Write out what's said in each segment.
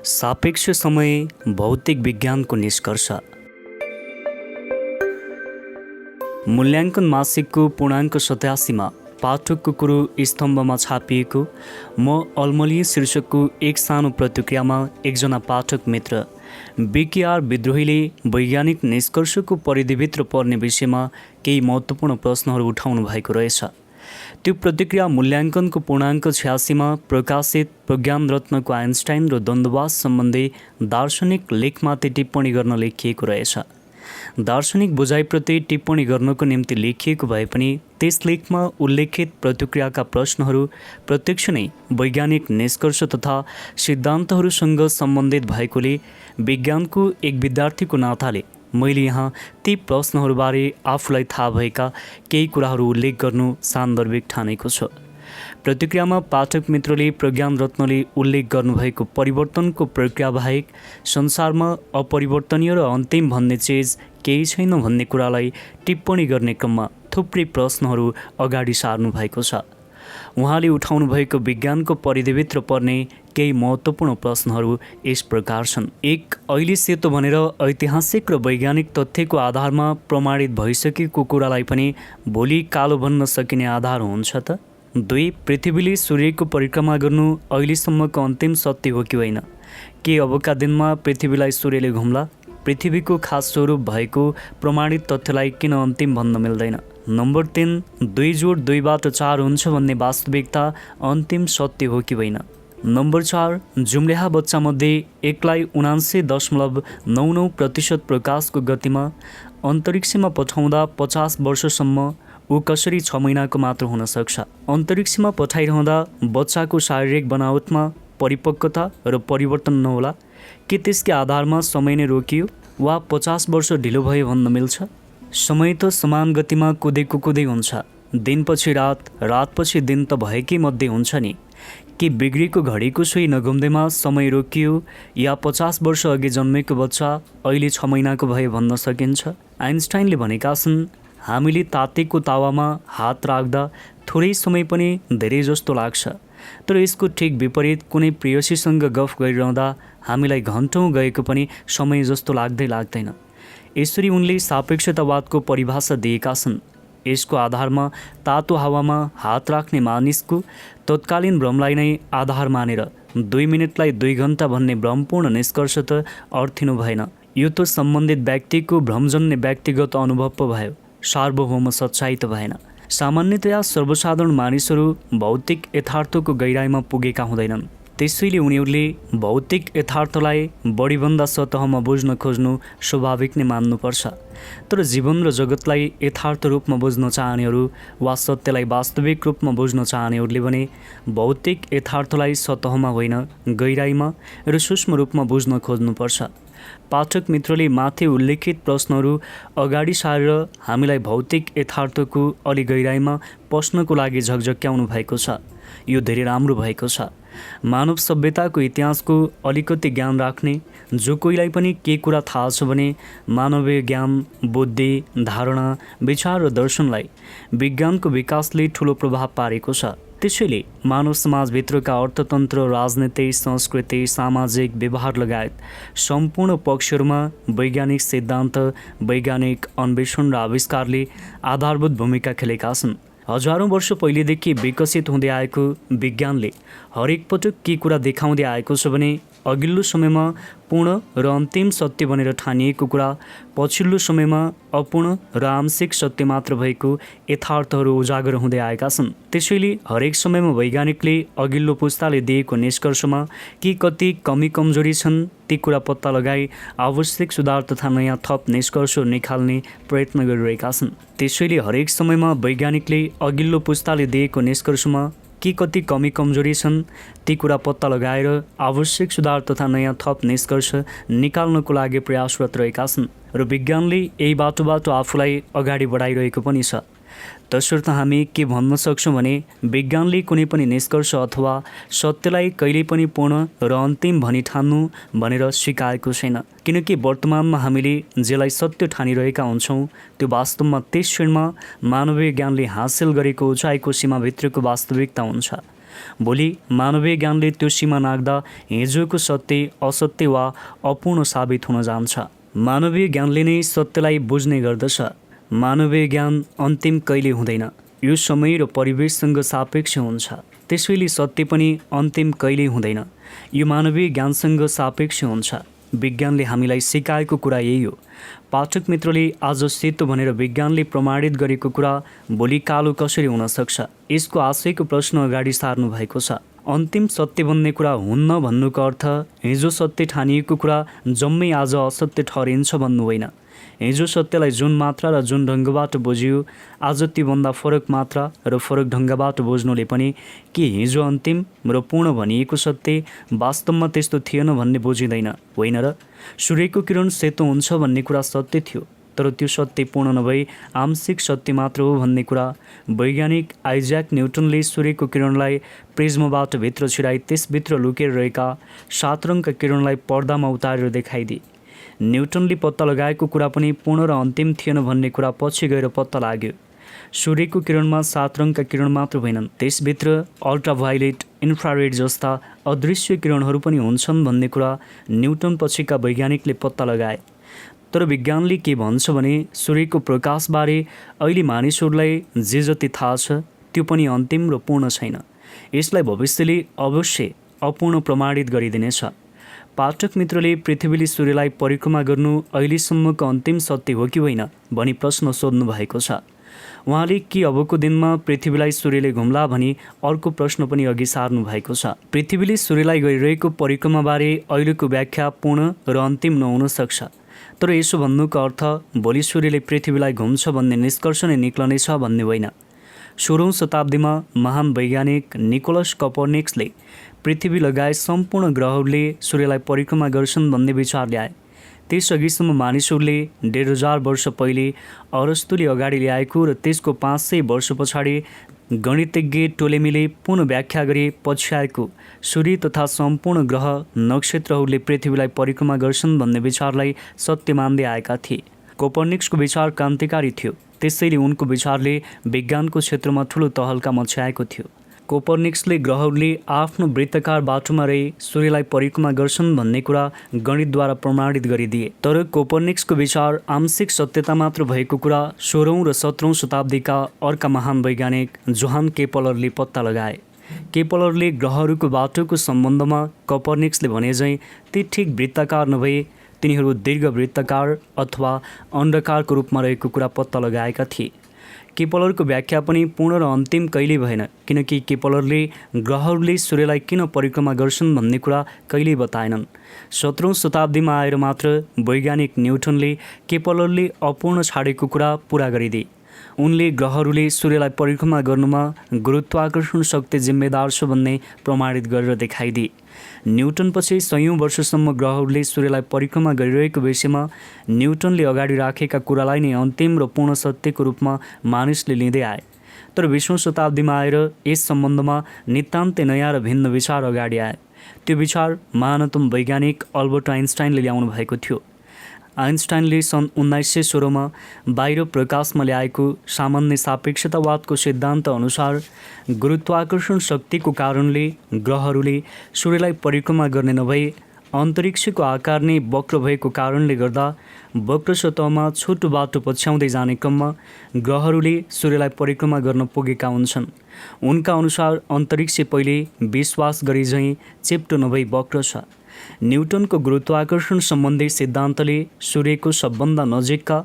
सापेक्ष समय भौतिक विज्ञानको निष्कर्ष। मूल्याङ्कन मासिकको पूर्णाङ्क 87मा पाठकको कुरो स्तम्भमा छापिएको म अलमली शीर्षकको एक सानो प्रतिक्रियामा एकजना पाठक मित्र BKR विद्रोहीले वैज्ञानिक निष्कर्षको परिधिभित्र पर्ने विषयमा केही महत्त्वपूर्ण प्रश्नहरू उठाउनु भएको रहेछ। त्यो प्रतिक्रिया मूल्याङ्कनको पूर्णाङ्क 86मा प्रकाशित प्रज्ञान रत्नको आइन्स्टाइन र द्वन्द्ववाद सम्बन्धी दार्शनिक लेखमाथि टिप्पणी गर्न लेखिएको रहेछ। दार्शनिक बुझाइप्रति टिप्पणी गर्नको निम्ति लेखिएको भए पनि त्यस लेखमा उल्लेखित प्रतिक्रियाका प्रश्नहरू प्रत्यक्ष नै वैज्ञानिक निष्कर्ष तथा सिद्धान्तहरूसँग सम्बन्धित भएकोले विज्ञानको एक विद्यार्थीको नाताले मैले यहाँ ती प्रश्नहरूबारे आफूलाई थाहा भएका केही कुराहरू उल्लेख गर्नु सान्दर्भिक ठानेको छु। प्रतिक्रियामा पाठक मित्रले प्रज्ञान रत्नले उल्लेख गर्नुभएको परिवर्तनको प्रक्रिया बाहेक संसारमा अपरिवर्तनीय र अन्तिम भन्ने चिज केही छैन भन्ने कुरालाई टिप्पणी गर्ने क्रममा थुप्रै प्रश्नहरू अगाडि सार्नु भएको छ। उहाँले उठाउनु भएको विज्ञानको परिधिभित्र पर्ने केही महत्त्वपूर्ण प्रश्नहरू यस प्रकार छन्। 1. अहिले सेतो भनेर ऐतिहासिक र वैज्ञानिक तथ्यको आधारमा प्रमाणित भइसकेको कुरालाई पनि भोलि कालो भन्न सकिने आधार हुन्छ त? 2. पृथ्वीले सूर्यको परिक्रमा गर्नु अहिलेसम्मको अन्तिम सत्य हो कि होइन? के अबका दिनमा पृथ्वीलाई सूर्यले घुम्ला? पृथ्वीको खास स्वरूप भएको प्रमाणित तथ्यलाई किन अन्तिम भन्न मिल्दैन? नम्बर 3. 2 जोड 2 बाट 4 हुन्छ भन्ने वास्तविकता अन्तिम सत्य हो कि होइन? नम्बर 4. जुम्ल्याहा बच्चामध्ये एकलाई 79.99% प्रकाशको गतिमा अन्तरिक्षमा पठाउँदा 50 वर्षसम्म ऊ कसरी 6 महिनाको मात्र हुन सक्छ? अन्तरिक्षमा पठाइरहँदा बच्चाको शारीरिक बनावटमा परिपक्वता र परिवर्तन नहोला? के त्यसकै आधारमा समय नै रोकियो वा 50 वर्ष ढिलो भयो भन्न मिल्छ? समय त समान गतिमा कुदै हुन्छ। दिनपछि रात, रातपछि दिन त भएकै मध्ये हुन्छ नि। के बिग्रेको घडीको सुई नघुम्दैमा समय रोकियो या 50 वर्ष अघि जन्मेको बच्चा अहिले 6 महिनाको भयो भन्न सकिन्छ? आइन्स्टाइनले भनेका छन्, हामीले तातेको तावामा हात राख्दा थोरै समय पनि धेरै जस्तो लाग्छ, तर यसको ठिक विपरीत कुनै प्रेयसीसँग गफ गरिरहँदा हामीलाई घन्टौँ गएको पनि समय जस्तो लाग्दैन। यसरी उनले सापेक्षतावादको परिभाषा दिएका छन्। यसको आधारमा तातो हावामा हात राख्ने मानिसको तत्कालीन भ्रमलाई नै आधार मानेर 2 मिनटलाई 2 घन्टा भन्ने भ्रमपूर्ण निष्कर्ष त अर्थिनु भएन। यो त सम्बन्धित व्यक्तिको भ्रमजन्य व्यक्तिगत अनुभव पो भयो, सार्वभौम सच्चाइ त भएन। सामान्यतया सर्वसाधारण मानिसहरू भौतिक यथार्थको गहिराइमा पुगेका हुँदैनन्। त्यसैले उनीहरूले भौतिक यथार्थलाई बढीभन्दा सतहमा बुझ्न खोज्नु स्वाभाविक नै मान्नुपर्छ। तर जीवन र जगतलाई यथार्थ रूपमा बुझ्न चाहनेहरू वा सत्यलाई वास्तविक रूपमा बुझ्न चाहनेहरूले भने भौतिक यथार्थलाई सतहमा होइन, गहिराइमा र सूक्ष्म रूपमा बुझ्न खोज्नुपर्छ। पाठक मित्रले माथि उल्लेखित प्रश्नहरू अगाडि सारेर हामीलाई भौतिक यथार्थको अलि गहिराइमा पस्नको लागि झकझक्याउनु भएको छ। यो धेरै राम्रो भएको छ। मानव सभ्यताको इतिहासको अलिकति ज्ञान राख्ने जो कोहीलाई पनि के कुरा थाहा छ भने मानवीय ज्ञान, बुद्धि, धारणा, विचार र दर्शनलाई विज्ञानको विकासले ठुलो प्रभाव पारेको छ। त्यसैले मानव समाजभित्रका अर्थतन्त्र, राजनीति, संस्कृति, सामाजिक व्यवहार लगायत सम्पूर्ण पक्षहरूमा वैज्ञानिक सिद्धान्त, वैज्ञानिक अन्वेषण र आविष्कारले आधारभूत भूमिका खेलेका छन्। हजारौँ वर्ष पहिलेदेखि विकसित हुँदै आएको विज्ञानले हरेक पटक के कुरा देखाउँदै आएको छ भने अघिल्लो समयमा पूर्ण र अन्तिम सत्य भनेर ठानिएको कुरा पछिल्लो समयमा अपूर्ण र आंशिक सत्य मात्र भएको यथार्थहरू उजागर हुँदै आएका छन्। त्यसैले हरेक समयमा वैज्ञानिकले अघिल्लो पुस्ताले दिएको निष्कर्षमा के कति कमी कमजोरी छन् ती कुरा पत्ता लगाई आवश्यक सुधार तथा नयाँ थप निष्कर्ष निकाल्ने प्रयत्न गरिरहेका छन्। त्यसैले हरेक समयमा वैज्ञानिकले अघिल्लो पुस्ताले दिएको निष्कर्षमा के कति कमी कमजोरी छन् ती कुरा पत्ता लगाएर आवश्यक सुधार तथा नयाँ थप निष्कर्ष निकाल्नको लागि प्रयासरत रहेका छन् र विज्ञानले यही बाटोबाट आफूलाई अगाडि बढाइरहेको पनि छ। तसर्थ हामी के भन्न सक्छौँ भने विज्ञानले कुनै पनि निष्कर्ष अथवा सत्यलाई कहिल्यै पनि पूर्ण र अन्तिम भनी ठान्नु भनेर सिकाएको छैन, किनकि वर्तमानमा हामीले जेलाई सत्य ठानिरहेका हुन्छौँ त्यो वास्तवमा त्यस क्षणमा मानवीय ज्ञानले हासिल गरेको उचाइको सीमाभित्रको वास्तविकता हुन्छ। भोलि मानवीय ज्ञानले त्यो सीमा नाग्दा हिजोको सत्य असत्य वा अपूर्ण साबित हुन जान्छ। मानवीय ज्ञानले नै सत्यलाई बुझ्ने गर्दछ। मानवीय ज्ञान अन्तिम कहिले हुँदैन, यो समय र परिवेशसँग सापेक्ष हुन्छ। त्यसैले सत्य पनि अन्तिम कहिले हुँदैन, यो मानवीय ज्ञानसँग सापेक्ष हुन्छ। विज्ञानले हामीलाई सिकाएको कुरा यही हो। पाठक मित्रले आज सेतो भनेर विज्ञानले प्रमाणित गरेको कुरा भोलि कालो कसरी हुन सक्छ, यसको आशयको प्रश्न अगाडि सार्नु भएको छ। अन्तिम सत्य भन्ने कुरा हुन्न भन्नुको अर्थ हिजो सत्य ठानिएको कुरा जम्मै आज असत्य ठहरिन्छ भन्नु होइन। हिजो सत्यलाई जुन मात्रा र जुन ढङ्गबाट बुझियो, आज त्योभन्दा फरक मात्रा र फरक ढङ्गबाट बुझ्नुले पनि कि हिजो अन्तिम र पूर्ण भनिएको सत्य वास्तवमा त्यस्तो थिएन भन्ने बुझिँदैन, होइन र? सूर्यको किरण सेतो हुन्छ भन्ने कुरा सत्य थियो, तर त्यो सत्य पूर्ण नभई आंशिक सत्य मात्र हो भन्ने कुरा वैज्ञानिक आइज्याक न्युटनले सूर्यको किरणलाई प्रिज्मबाट भित्र छिराई त्यसभित्र लुकेर रहेका 7 रङका किरणलाई पर्दामा उतारेर देखाइदिए। न्युटनले पत्ता लगाएको कुरा पनि पूर्ण र अन्तिम थिएन भन्ने कुरा पछि गएर पत्ता लाग्यो। सूर्यको किरणमा 7 रङका किरण मात्र होइनन्, त्यसभित्र अल्ट्राभायोलेट, इन्फ्रारेड जस्ता अदृश्य किरणहरू पनि हुन्छन् भन्ने कुरा न्युटन पछिका वैज्ञानिकले पत्ता लगाए। तर विज्ञानले के भन्छ भने सूर्यको प्रकाशबारे अहिले मानिसहरूलाई जे जति थाहा छ त्यो पनि अन्तिम र पूर्ण छैन। यसलाई भविष्यले अवश्य अपूर्ण प्रमाणित गरिदिनेछ। पाठक मित्रले पृथ्वीले सूर्यलाई परिक्रमा गर्नु अहिलेसम्मको अन्तिम सत्य हो कि होइन भनी प्रश्न सोध्नु भएको छ। उहाँले कि अबको दिनमा पृथ्वीलाई सूर्यले घुम्ला भनी अर्को प्रश्न पनि अघि सार्नु भएको छ। पृथ्वीले सूर्यलाई गरिरहेको परिक्रमाबारे अहिलेको व्याख्या पूर्ण र अन्तिम नहुन सक्छ, तर यसो भन्नुको अर्थ भोलि सूर्यले पृथ्वीलाई घुम्छ भन्ने निष्कर्ष नै निक्लनेछ भन्ने होइन। 16औं शताब्दीमा महान वैज्ञानिक निकोलस कोपरनिकसले पृथ्वी लगायत सम्पूर्ण ग्रहहरूले सूर्यलाई परिक्रमा गर्छन् भन्ने विचार ल्याए। त्यसअघिसम्म मानिसहरूले 1500 वर्ष पहिले अरस्तोले अगाडि ल्याएको र त्यसको 500 वर्ष पछाडि गणितज्ञ टोलेमीले पुनः व्याख्या गरे पछ्याएको सूर्य तथा सम्पूर्ण ग्रह नक्षत्रहरूले पृथ्वीलाई परिक्रमा गर्छन् भन्ने विचारलाई सत्य मान्दै आएका थिए। कोपरनिकसको विचार क्रान्तिकारी थियो, त्यसैले उनको विचारले विज्ञानको क्षेत्रमा ठूलो तहल्का मचाएको थियो। कोपरनिकसले ग्रहहरूले आफ्नो वृत्ताकार बाटोमा रही सूर्यलाई परिक्रमा गर्छन् भन्ने कुरा गणितद्वारा प्रमाणित गरिदिए। तर कोपरनिकसको विचार आंशिक सत्यता मात्र भएको कुरा 16औं र 17औं शताब्दीका अर्का महान वैज्ञानिक जोहान केपलरले पत्ता लगाए। केपलरले ग्रहहरूको बाटोको सम्बन्धमा कोपरनिकसले भने झैँ ती ठिक वृत्ताकार नभई तिनीहरू दीर्घ वृत्ताकार अथवा अण्डाकारको रूपमा रहेको कुरा पत्ता लगाएका थिए। केपलरको व्याख्या पनि पूर्ण र अन्तिम कहिल्यै भएन, किनकि केपलरले ग्रहहरूले सूर्यलाई किन परिक्रमा गर्छन् भन्ने कुरा कहिल्यै बताएनन्। 17औं शताब्दीमा आएर मात्र वैज्ञानिक न्युटनले केपलरले अपूर्ण छाडेको कुरा पूरा गरिदिए। उनले ग्रहहरूले सूर्यलाई परिक्रमा गर्नुमा गुरुत्वाकर्षण शक्ति जिम्मेदार छ भन्ने प्रमाणित गरेर देखाइदिए। न्युटनपछि 100औं वर्षसम्म ग्रहहरूले सूर्यलाई परिक्रमा गरिरहेको विषयमा न्युटनले अगाडि राखेका कुरालाई नै अन्तिम र पूर्ण सत्यको रूपमा मानिसले लिँदै आए। तर 20औं शताब्दीमा आएर यस सम्बन्धमा नितान्तै नयाँ र भिन्न विचार अगाडि आए। त्यो विचार महानतम वैज्ञानिक अल्बर्ट आइन्स्टाइनले ल्याउनु भएको थियो। आइन्स्टाइनले सन् 1916मा बाहिर प्रकाशमा ल्याएको सामान्य सापेक्षतावादको सिद्धान्त अनुसार गुरुत्वाकर्षण शक्तिको कारणले ग्रहहरूले सूर्यलाई परिक्रमा गर्ने नभई अन्तरिक्षको आकार नै वक्र भएको कारणले गर्दा वक्र सतहमा छोटो बाटो पछ्याउँदै जाने क्रममा ग्रहहरूले सूर्यलाई परिक्रमा गर्न पुगेका हुन्छन्। उनका अनुसार अन्तरिक्ष पहिले विश्वास गरे झैँ चेप्टो नभई वक्र छ। न्युटनको गुरुत्वाकर्षण सम्बन्धी सिद्धान्तले सूर्यको सबभन्दा नजिकका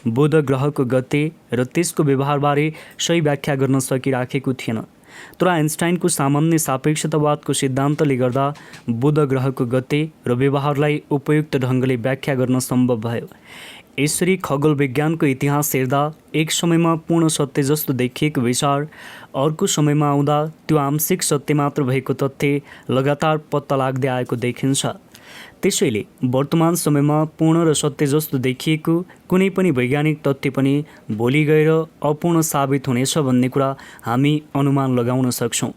बुध ग्रहको गति र त्यसको व्यवहारबारे सही व्याख्या गर्न सकिराखेको थिएन। तर आइन्स्टाइनको सामान्य सापेक्षतावादको सिद्धान्तले गर्दा बुध ग्रहको गति र व्यवहारलाई उपयुक्त ढङ्गले व्याख्या गर्न सम्भव भयो। यसरी खगोल विज्ञानको इतिहास हेर्दा एक समयमा पूर्ण सत्य जस्तो देखिएको विचार अर्को समयमा आउँदा त्यो आंशिक सत्य मात्र भएको तथ्य लगातार पत्ता लाग्दै आएको देखिन्छ। त्यसैले वर्तमान समयमा पूर्ण र सत्य जस्तो देखिएको कुनै पनि वैज्ञानिक तथ्य पनि भोलि गएर अपूर्ण साबित हुनेछ भन्ने कुरा हामी अनुमान लगाउन सक्छौँ।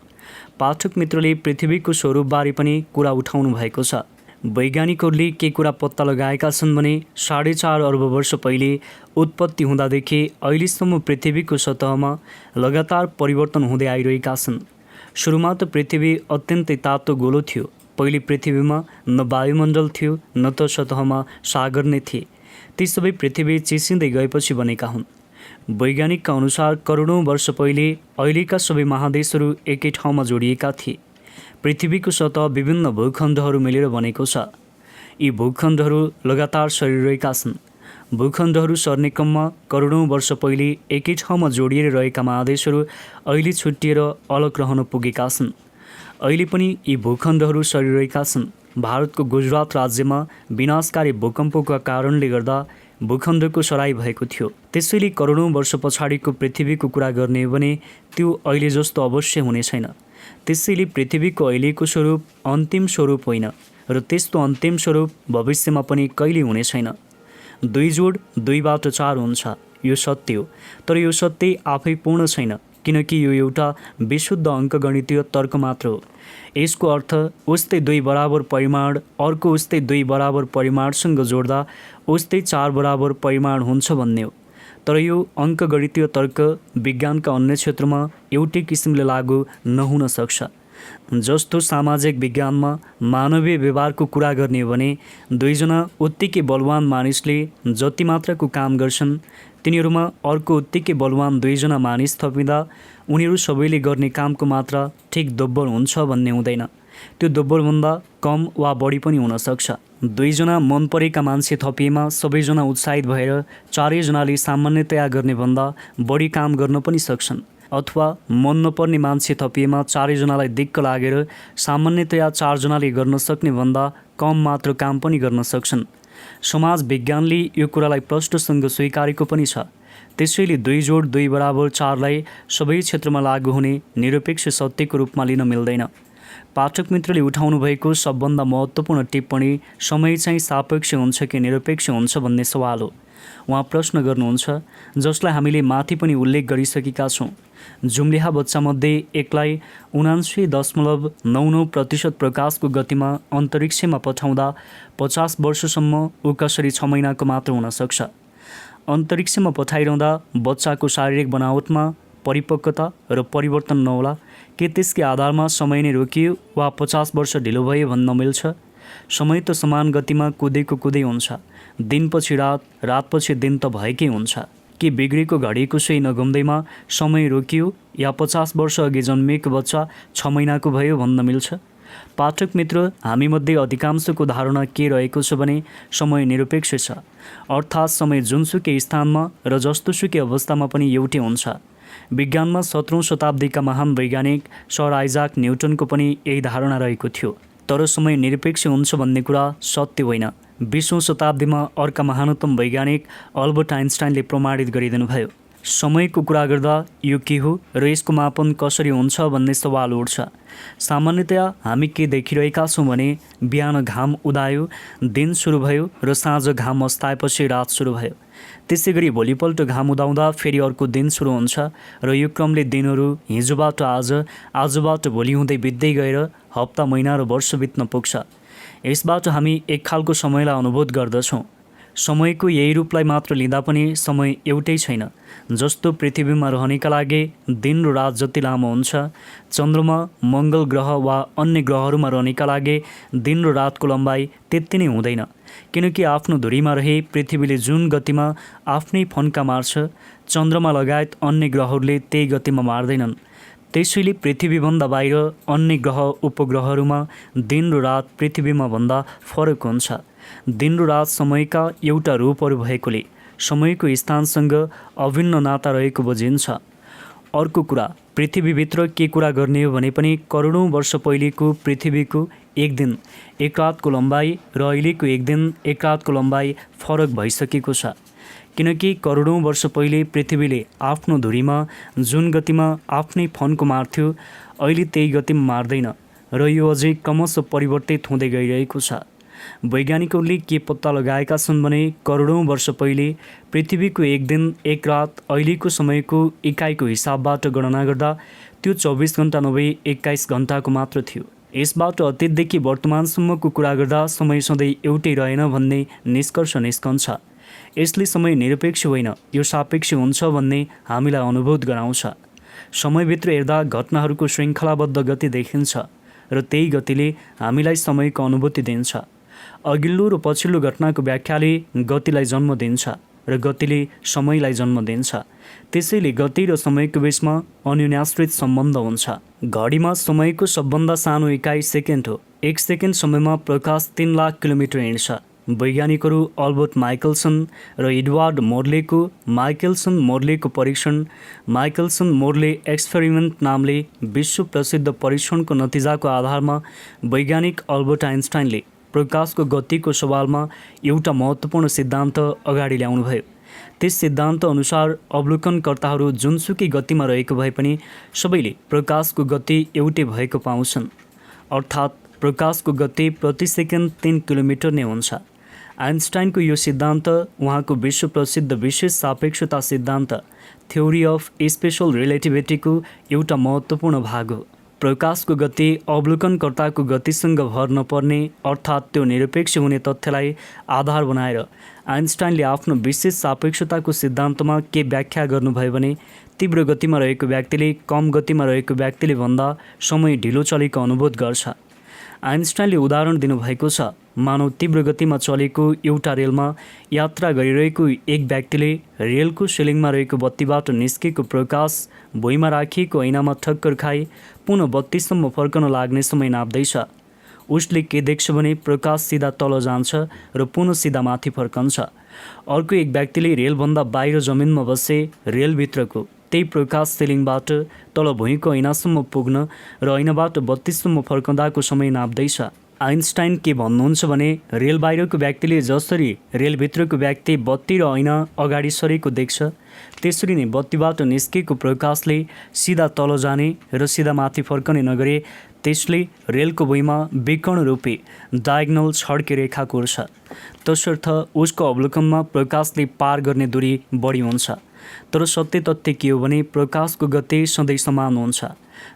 पाठक मित्रले पृथ्वीको स्वरूपबारे पनि कुरा उठाउनु भएको छ। वैज्ञानिकहरूले के कुरा पत्ता लगाएका छन् भने 4.5 अर्ब वर्ष पहिले उत्पत्ति हुँदादेखि अहिलेसम्म पृथ्वीको सतहमा लगातार परिवर्तन हुँदै आइरहेका छन्। सुरुमा त पृथ्वी अत्यन्तै तातो गोलो थियो। पहिले पृथ्वीमा न वायुमण्डल थियो न त सतहमा सागर नै थिए। ती सबै पृथ्वी चिसिँदै गएपछि बनेका हुन्। वैज्ञानिकका अनुसार करोडौँ वर्ष पहिले अहिलेका सबै महादेशहरू एकै ठाउँमा जोडिएका थिए। पृथ्वीको सतह विभिन्न भूखण्डहरू मिलेर बनेको छ। यी भूखण्डहरू लगातार सरिरहेका छन्। भूखण्डहरू सर्ने क्रममा करोडौँ वर्ष पहिले एकै ठाउँमा जोडिएर रहेका महादेशहरू अहिले छुट्टिएर अलग रहन पुगेका छन्। अहिले पनि यी भूखण्डहरू सरिरहेका छन्। भारतको गुजरात राज्यमा विनाशकारी भूकम्पको कारणले गर्दा भूखण्डको सराई भएको थियो। त्यसैले करोडौँ वर्ष पछाडिको पृथ्वीको कुरा गर्ने हो भने त्यो अहिले जस्तो अवश्य हुने छैन। त्यसैले पृथ्वीको अहिलेको स्वरूप अन्तिम स्वरूप होइन र त्यस्तो अन्तिम स्वरूप भविष्यमा पनि कहिले हुने छैन। 2 जोड 2बाट 4 हुन्छ, यो सत्य हो। तर यो सत्य आफै पूर्ण छैन, किनकि यो एउटा विशुद्ध अङ्कगणितीय तर्क मात्र हो। यसको अर्थ उस्तै 2 बराबर परिमाण अर्को उस्तै 2 बराबर परिमाणसँग जोड्दा उस्तै 4 बराबर परिमाण हुन्छ भन्ने हो। तर यो अङ्कगणितीय तर्क विज्ञानका अन्य क्षेत्रमा एउटै किसिमले लागू नहुन सक्छ। जस्तो सामाजिक विज्ञानमा मानवीय व्यवहारको कुरा गर्ने हो भने 2 जना उत्तिकै बलवान मानिसले जति मात्राको काम गर्छन् तिनीहरूमा अर्को उत्तिकै बलवान 2 जना मानिस थपिँदा उनीहरू सबैले गर्ने कामको मात्रा ठिक दोब्बर हुन्छ भन्ने हुँदैन। त्यो दोब्बरभन्दा कम वा बढी पनि हुन सक्छ। 2 जना मन परेका मान्छे थपिएमा सबैजना उत्साहित भएर 4 जनाले सामान्यतया गर्ने भन्दा बढी काम गर्न पनि सक्छन्। अथवा मन नपर्ने मान्छे थपिएमा 4 जनालाई दिक्क लागेर सामान्यतया 4 जनाले गर्न सक्ने भन्दा कम मात्र काम पनि गर्न सक्छन्। समाज विज्ञानले यो कुरालाई प्रष्टसँग स्वीकारेको पनि छ। त्यसैले 2 जोड 2 बराबर 4लाई सबै क्षेत्रमा लागू हुने निरपेक्ष सत्यको रूपमा लिन मिल्दैन। पाठक मित्रले उठाउनु भएको सबभन्दा महत्त्वपूर्ण टिप्पणी समय चाहिँ सापेक्ष हुन्छ कि निरपेक्ष हुन्छ भन्ने सवाल हो। उहाँ प्रश्न गर्नुहुन्छ, जसलाई हामीले माथि पनि उल्लेख गरिसकेका छौँ। जुम्ल्याहा बच्चामध्ये एकलाई 79.99% प्रकाशको गतिमा अन्तरिक्षमा पठाउँदा 50 वर्षसम्म ऊ कसरी 6 महिनाको मात्र हुन सक्छ। अन्तरिक्षमा पठाइरहँदा बच्चाको शारीरिक बनावटमा परिपक्वता र परिवर्तन नहोला? के त्यसकै आधारमा समय नै रोकियो वा 50 वर्ष ढिलो भयो भन्न मिल्छ? समय त समान गतिमा कुदेको कुदै हुन्छ। दिनपछि रात, रातपछि दिन त भएकै हुन्छ। के बिग्रेको घडीको सुई नघुम्दैमा समय रोकियो या 50 वर्ष अघि जन्मिएको बच्चा 6 महिनाको भयो भन्न मिल्छ? पाठक मित्र, हामीमध्ये अधिकांशको धारणा के रहेको छ भने समय निरपेक्ष छ, अर्थात् समय जुनसुकै स्थानमा र जस्तोसुकै अवस्थामा पनि एउटै हुन्छ। विज्ञानमा 17औं शताब्दीका महान वैज्ञानिक सर आइजाक न्युटनको पनि यही धारणा रहेको थियो। तर समय निरपेक्ष हुन्छ भन्ने कुरा सत्य होइन। 20औं शताब्दीमा अर्का महानतम वैज्ञानिक अल्बर्ट आइन्स्टाइनले प्रमाणित गरिदिनुभयो। समयको कुरा गर्दा यो के हो र यसको मापन कसरी हुन्छ भन्ने सवाल उठ्छ। सामान्यतया हामी के देखिरहेका छौँ भने बिहान घाम उदायो, दिन सुरु भयो र साँझ घाम अस्ताएपछि रात सुरु भयो। त्यसै गरी भोलिपल्ट घाम उदाउँदा फेरि अर्को दिन सुरु हुन्छ र यो क्रमले दिनहरू हिजोबाट आज, आजबाट भोलि हुँदै बित्दै गएर हप्ता, महिना र वर्ष बित्न पुग्छ। यसबाट हामी एक खालको समयलाई अनुभूत गर्दछौँ। समयको यही रूपलाई मात्र लिँदा पनि समय एउटै छैन। जस्तो पृथ्वीमा रहनेका लागि दिन र रात जति लामो हुन्छ, चन्द्रमा, मङ्गल ग्रह वा अन्य ग्रहहरूमा रहनेका लागि दिन र रातको लम्बाइ त्यति नै हुँदैन। किनकि आफ्नो धुरीमा रही पृथ्वीले जुन गतिमा आफ्नै फन्का मार्छ, चन्द्रमा लगायत अन्य ग्रहहरूले त्यही गतिमा मार्दैनन्। त्यसैले पृथ्वीभन्दा बाहिर अन्य ग्रह उपग्रहहरूमा दिन र रात पृथ्वीमा भन्दा फरक हुन्छ। दिन र रात समयका एउटा रूपहरू भएकोले समयको स्थानसँग अभिन्न नाता रहेको बुझिन्छ। अर्को कुरा, पृथ्वीभित्र के कुरा गर्ने हो भने पनि करोडौँ वर्ष पहिलेको पृथ्वीको एक दिन एक रातको लम्बाइ र अहिलेको एक दिन एक रातको लम्बाइ फरक भइसकेको छ। किनकि करोडौँ वर्ष पहिले पृथ्वीले आफ्नो धुरीमा जुन गतिमा आफ्नै फन्को मार्थ्यो, अहिले त्यही गतिमा मार्दैन र यो अझै क्रमशः परिवर्तित हुँदै गइरहेको छ। वैज्ञानिकहरूले के पत्ता लगाएका छन् भने करोडौँ वर्ष पहिले पृथ्वीको एक दिन एक रात अहिलेको समयको इकाइको हिसाबबाट गणना गर्दा त्यो 24 घन्टा नभई 21 घन्टाको मात्र थियो। यसबाट अतीतदेखि वर्तमानसम्मको कुरा गर्दा समय सधैँ एउटै रहेन भन्ने निष्कर्ष निस्कन्छ। यसले समय निरपेक्ष होइन, यो सापेक्ष हुन्छ भन्ने हामीलाई अनुभूत गराउँछ। समयभित्र हेर्दा घटनाहरूको श्रृङ्खलाबद्ध गति देखिन्छ र त्यही गतिले हामीलाई समयको अनुभूति दिन्छ। अघिल्लो र पछिल्लो घटनाको व्याख्याले गतिलाई जन्म दिन्छ र गतिले समयलाई जन्म दिन्छ। त्यसैले गति र समयको बिचमा अन्योन्याश्रित सम्बन्ध हुन्छ। घडीमा समयको सबभन्दा सानो इकाइ सेकेन्ड हो। 1 सेकेन्ड समयमा प्रकाश 3 लाख किलोमिटर हिँड्छ। वैज्ञानिकहरू अल्बर्ट माइकलसन र एडवर्ड मोर्लेको परीक्षण माइकलसन मोर्ले एक्सपेरिमेन्ट नामले विश्व प्रसिद्ध परीक्षणको नतिजाको आधारमा वैज्ञानिक अल्बर्ट आइन्स्टाइनले प्रकाशको गतिको सवालमा एउटा महत्त्वपूर्ण सिद्धान्त अगाडि ल्याउनुभयो। त्यस सिद्धान्त अनुसार अवलोकनकर्ताहरू जुनसुकै गतिमा रहेको भए पनि सबैले प्रकाशको गति एउटै भएको पाउँछन्, अर्थात् प्रकाशको गति प्रति सेकेन्ड 3 किलोमिटर नै हुन्छ। आइन्स्टाइनको यो सिद्धान्त उहाँको विश्व प्रसिद्ध विशेष सापेक्षता सिद्धान्त थ्योरी अफ स्पेशल रिलेटिभिटीको एउटा महत्त्वपूर्ण भाग हो। प्रकाशको गति अवलोकनकर्ताको गतिसँग भर नपर्ने अर्थात् त्यो निरपेक्ष हुने तथ्यलाई आधार बनाएर आइन्स्टाइनले आफ्नो विशेष सापेक्षताको सिद्धान्तमा के व्याख्या गर्नुभयो भने तीव्र गतिमा रहेको व्यक्तिले कम गतिमा रहेको व्यक्तिले भन्दा समय ढिलो चलेको अनुभूत गर्छ। आइन्स्टाइनले उदाहरण दिनुभएको छ, मानव तीव्र गतिमा चलेको एउटा रेलमा यात्रा गरिरहेको एक व्यक्तिले रेलको सिलिङमा रहेको बत्तीबाट निस्केको प्रकाश भुइँमा राखिएको ऐनामा ठक्कर खाई पुनः बत्तीसम्म फर्कन लाग्ने समय नाप्दैछ। उसले के देख्छ भने प्रकाश सिधा तल जान्छ र पुनः सिधा माथि फर्कन्छ। अर्को एक व्यक्तिले रेलभन्दा बाहिर जमिनमा बसे रेलभित्रको त्यही प्रकाश सिलिङबाट तल भुइँको ऐनासम्म पुग्न र ऐनाबाट बत्तीसम्म फर्कँदाको समय नाप्दैछ। आइन्स्टाइन के भन्नुहुन्छ भने रेल बाहिरको व्यक्तिले जसरी रेलभित्रको व्यक्ति बत्ती र ऐना अगाडि सरेको देख्छ, त्यसरी नै बत्तीबाट निस्केको प्रकाशले सिधा तल जाने र सिधा माथि फर्कने नगरे त्यसले रेलको भुइँमा विकर्ण रूपी डायगनल छड्के रेखा कोर्छ। तसर्थ उसको अवलोकनमा प्रकाशले पार गर्ने दूरी बढी हुन्छ। तर सत्य तथ्य के हो भने प्रकाशको गति सधैँ समान हुन्छ।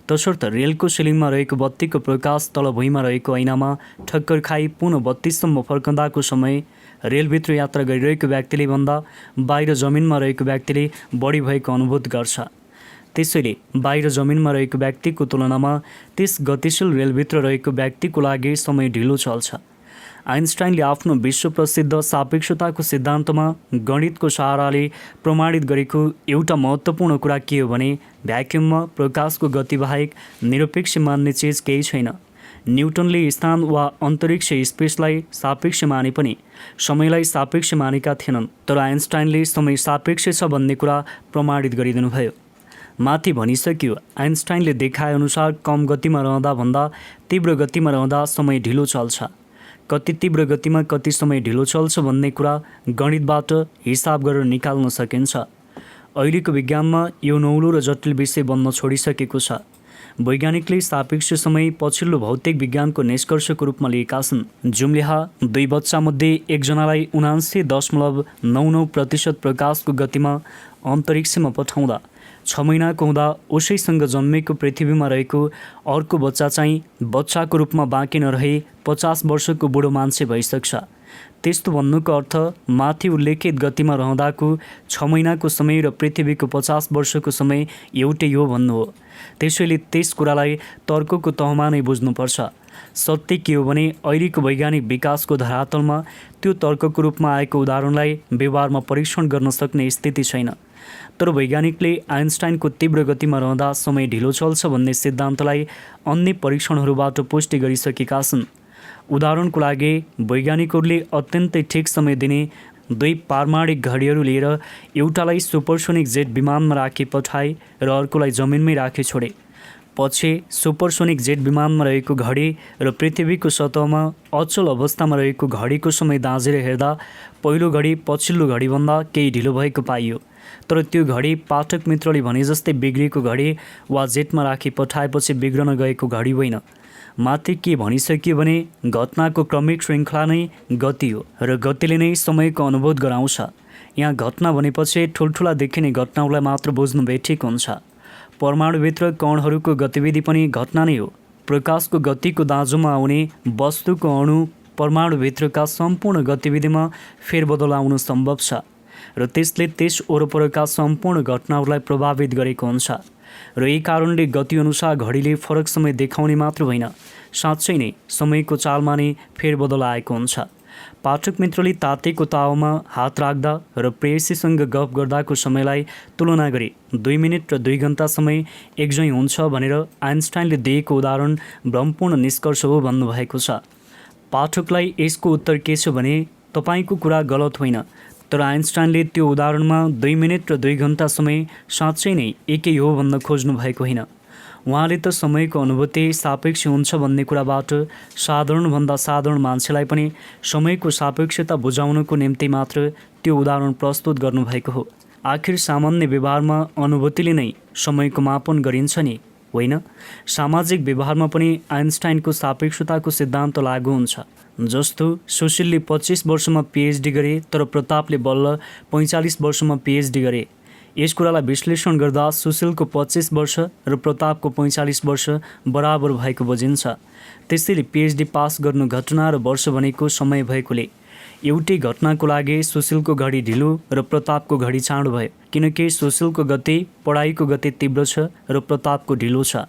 तसर्थ रेलको सिलिङमा रहेको बत्तीको प्रकाश तल भुइँमा रहेको ऐनामा ठक्कर खाई पुनः बत्तीसम्म फर्कँदाको समय रेलभित्र यात्रा गरिरहेको व्यक्तिले भन्दा बाहिर जमिनमा रहेको व्यक्तिले बढी भएको अनुभूत गर्छ। त्यसैले बाहिर जमिनमा रहेको व्यक्तिको तुलनामा त्यस गतिशील रेलभित्र रहेको व्यक्तिको लागि समय ढिलो चल्छ। आइन्स्टाइनले आफ्नो विश्व प्रसिद्ध सापेक्षताको सिद्धान्तमा गणितको सहाराले प्रमाणित गरेको एउटा महत्त्वपूर्ण कुरा के हो भने भ्याक्युममा प्रकाशको गति बाहेक निरपेक्ष मान्ने चिज केही छैन। न्युटनले स्थान वा अन्तरिक्ष स्पेसलाई सापेक्ष माने पनि समयलाई सापेक्ष मानेका थिएनन्, तर आइन्स्टाइनले समय सापेक्ष छ भन्ने कुरा प्रमाणित गरिदिनुभयो। माथि भनिसकियो, आइन्स्टाइनले देखाएअनुसार कम गतिमा रहँदा भन्दा तीव्र गतिमा रहँदा समय ढिलो चल्छ। कति तीव्र गतिमा कति समय ढिलो चल्छ भन्ने कुरा गणितबाट हिसाब गरेर निकाल्न सकिन्छ। अहिलेको विज्ञानमा यो नौलो र जटिल विषय बन्न छोडिसकेको छ। वैज्ञानिकले सापेक्ष समय पछिल्लो भौतिक विज्ञानको निष्कर्षको रूपमा लिएका छन्। जुम्ल्याहा 2 बच्चामध्ये एकजनालाई 79.99% प्रकाशको गतिमा अन्तरिक्षमा पठाउँदा 6 महिनाको हुँदा उसैसँग जन्मेको पृथ्वीमा रहेको अर्को बच्चा चाहिँ बच्चाको रूपमा बाँकी नरहे 50 वर्षको बुढो मान्छे भइसक्छ। त्यस्तो भन्नुको अर्थ माथि उल्लेखित गतिमा रहँदाको 6 महिनाको समय र पृथ्वीको 50 वर्षको समय एउटै हो भन्नु हो। त्यसैले त्यस कुरालाई तर्कको तहमा नै बुझ्नुपर्छ। सत्य के हो भने अहिलेको वैज्ञानिक विकासको धरातलमा त्यो तर्कको रूपमा आएको उदाहरणलाई व्यवहारमा परीक्षण गर्न सक्ने स्थिति छैन। तर वैज्ञानिकले आइन्स्टाइनको तीव्र गतिमा रहँदा समय ढिलो चल्छ भन्ने सिद्धान्तलाई अन्य परीक्षणहरूबाट पुष्टि गरिसकेका छन्। उदाहरणको लागि वैज्ञानिकहरूले अत्यन्तै ठिक समय दिने 2 पारमाणिक घडीहरू लिएर एउटालाई सुपरसोनिक जेट विमानमा राखी पठाए र अर्कोलाई जमिनमै राखी छोडे। पछि सुपरसोनिक जेट विमानमा रहेको घडी र पृथ्वीको सतहमा अचल अवस्थामा रहेको घडीको समय दाँजेर हेर्दा पहिलो घडी पछिल्लो घडीभन्दा केही ढिलो भएको पाइयो। तर त्यो घडी पाठक मित्रले भने जस्तै बिग्रेको घडी वा जेटमा राखी पठाएपछि बिग्रन गएको घडी होइन। माथि के भनिसकियो भने घटनाको क्रमिक श्रृङ्खला नै गति हो र गतिले नै समयको अनुभूत गराउँछ। यहाँ घटना भनेपछि ठुल्ठुला देखिने घटनाहरूलाई मात्र बुझ्नु बेठिक हुन्छ। परमाणुभित्र कणहरूको गतिविधि पनि घटना नै हो। प्रकाशको गतिको दाँजोमा आउने वस्तुको अणु परमाणुभित्रका सम्पूर्ण गतिविधिमा फेरबदल आउनु सम्भव छ र त्यसले त्यस वरपरका सम्पूर्ण घटनाहरूलाई प्रभावित गरेको हुन्छ। र यही कारणले गतिअनुसार घडीले फरक समय देखाउने मात्र होइन, साँच्चै नै समयको चालमा नै फेरबदल आएको हुन्छ। पाठक मित्रले तातेको तावामा हात राख्दा र प्रेयसीसँग गफ गर्दाको समयलाई तुलना गरी 2 मिनेट र 2 घन्टा समय एकझैँ हुन्छ भनेर आइन्स्टाइनले दिएको उदाहरण भ्रमपूर्ण निष्कर्ष हो भन्नुभएको छ। पाठकलाई यसको उत्तर के छ भने तपाईँको कुरा गलत होइन, तर आइन्स्टाइनले त्यो उदाहरणमा 2 मिनेट र 2 घन्टा समय साँच्चै नै एकै हो भन्न खोज्नु भएको होइन। उहाँले त समयको अनुभूति सापेक्ष हुन्छ भन्ने कुराबाट साधारणभन्दा साधारण मान्छेलाई पनि समयको सापेक्षता बुझाउनको निम्ति मात्र त्यो उदाहरण प्रस्तुत गर्नुभएको हो। आखिर सामान्य व्यवहारमा अनुभूतिले नै समयको मापन गरिन्छ नि, होइन? सामाजिक व्यवहारमा पनि आइन्स्टाइनको सापेक्षताको सिद्धान्त लागू हुन्छ। जस्तो सुशीलले 25 वर्षमा पिएचडी गरे तर प्रतापले बल्ल 45 वर्षमा पिएचडी गरे। यस कुरालाई विश्लेषण गर्दा सुशीलको 25 वर्ष र प्रतापको 45 वर्ष बराबर भएको बुझिन्छ। त्यसैले पिएचडी पास गर्नु घटना र वर्ष भनेको समय भएकोले एउटै घटनाको लागि सुशीलको घडी ढिलो र प्रतापको घडी चाँडो भयो, किनकि सुशीलको गति पढाइको गति तीव्र छ र प्रतापको ढिलो छ।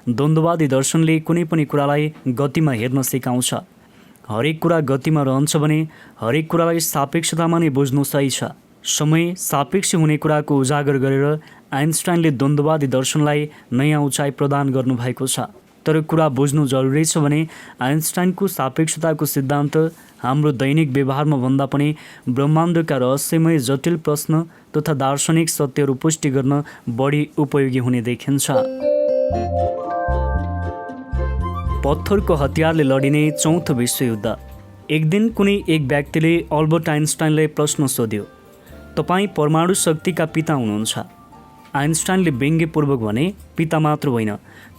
द्वन्द्ववादी दर्शनले कुनै पनि कुरालाई गतिमा हेर्न सिकाउँछ। हरेक कुरा गतिमा रहन्छ भने हरेक कुरालाई सापेक्षतामा नै बुझ्नु सही छ। समय सापेक्ष हुने कुराको उजागर गरेर आइन्स्टाइनले द्वन्द्ववादी दर्शनलाई नयाँ उचाइ प्रदान गर्नुभएको छ। तर कुरा बुझ्नु जरुरी छ भने आइन्स्टाइनको सापेक्षताको सिद्धान्त हाम्रो दैनिक व्यवहारमा भन्दा पनि ब्रह्माण्डका रहस्यमय जटिल प्रश्न तथा दार्शनिक सत्यहरू पुष्टि गर्न बढी उपयोगी हुने देखिन्छ। पत्थरको हतियारले लडिने चौथो विश्वयुद्ध। एक दिन कुनै एक व्यक्तिले अल्बर्ट आइन्स्टाइनलाई प्रश्न सोध्यो, तपाईँ परमाणु शक्तिका पिता हुनुहुन्छ। आइन्स्टाइनले व्यङ्ग्यपूर्वक भने, पिता मात्र होइन,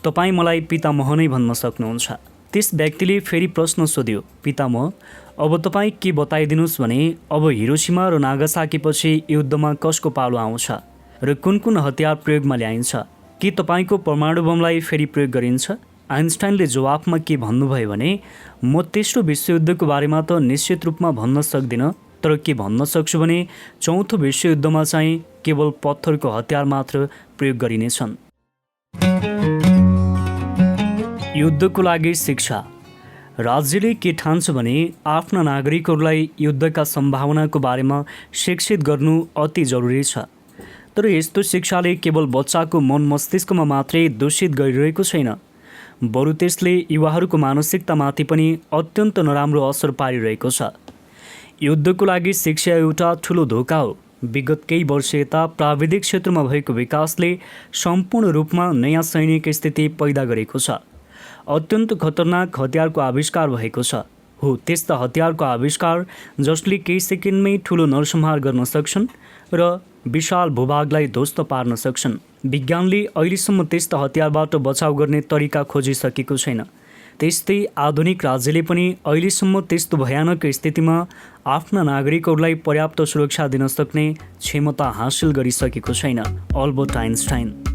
तपाईँ मलाई पितामह नै भन्न सक्नुहुन्छ। त्यस व्यक्तिले फेरि प्रश्न सोध्यो, पितामह, अब तपाईँ के बताइदिनुहोस् भने अब हिरोसिमा र नागासाकीपछि युद्धमा कसको पालो आउँछ र कुन कुन हतियार प्रयोगमा ल्याइन्छ? के तपाईँको परमाणु बमलाई फेरि प्रयोग गरिन्छ? आइन्स्टाइनले जवाफमा के भन्नुभयो भने, म तेस्रो विश्वयुद्धको बारेमा त निश्चित रूपमा भन्न सक्दिनँ, तर के भन्न सक्छु भने चौथो विश्वयुद्धमा चाहिँ केवल पत्थरको हतियार मात्र प्रयोग गरिनेछन्। युद्धको लागि शिक्षा। राज्यले के ठान्छ भने आफ्ना नागरिकहरूलाई युद्धका सम्भावनाको बारेमा शिक्षित गर्नु अति जरुरी छ। तर यस्तो शिक्षाले केवल बच्चाको मन मस्तिष्कमा मात्रै दूषित गरिरहेको छैन, बरु त्यसले युवाहरूको मानसिकतामाथि पनि अत्यन्त नराम्रो असर पारिरहेको छ। युद्धको लागि शिक्षा एउटा ठुलो धोका हो। विगत केही वर्ष यता प्राविधिक क्षेत्रमा भएको विकासले सम्पूर्ण रूपमा नयाँ सैनिक स्थिति पैदा गरेको छ। अत्यन्त खतरनाक हतियारको आविष्कार भएको छ। हो त्यस्ता हतियारको आविष्कार जसले केही सेकेन्डमै ठुलो नरसंहार गर्न सक्छन् र विशाल भूभागलाई ध्वस्त पार्न सक्छन्। विज्ञानले अहिलेसम्म त्यस्ता हतियारबाट बचाउ गर्ने तरिका खोजिसकेको छैन। त्यस्तै आधुनिक राज्यले पनि अहिलेसम्म त्यस्तो भयानक स्थितिमा आफ्ना नागरिकहरूलाई पर्याप्त सुरक्षा दिन सक्ने क्षमता हासिल गरिसकेको छैन। Albert Einstein.